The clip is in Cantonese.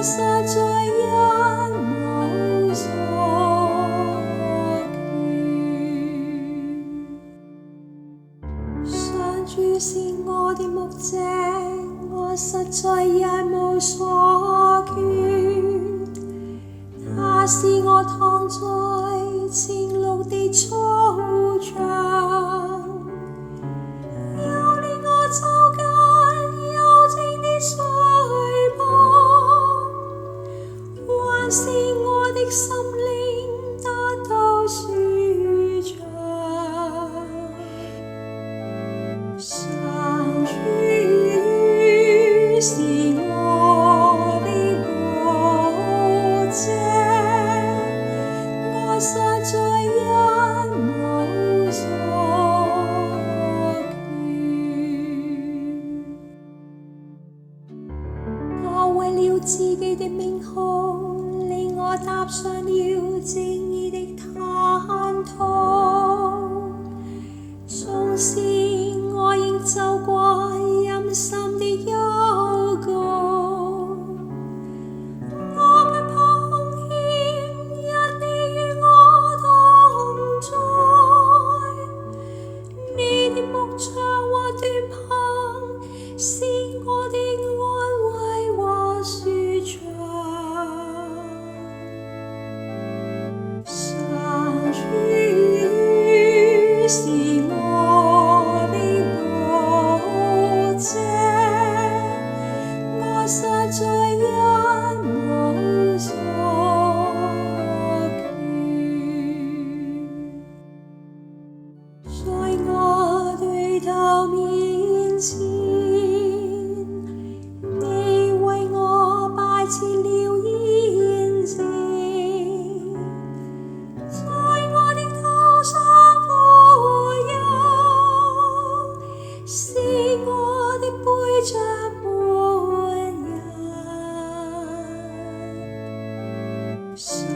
實在一無所缺。上主是我的牧者，我實在一無所缺。他使我躺在青綠的草場，又領我走近幽靜的水旁，還使我的心靈得到舒暢。上主是我的牧者，我實在一無所缺。他為了自己的名號，令我踏上了正義的坦途。縱使我應走過陰森的幽谷，我不怕凶險，因你與我同在。你的牧場和端棚是我的安慰和舒暢。上主是我的牧者，我實在一無所缺。在我對頭面前，你為我擺設了筵席，在我的頭上傅油，使我的杯漲滿溢。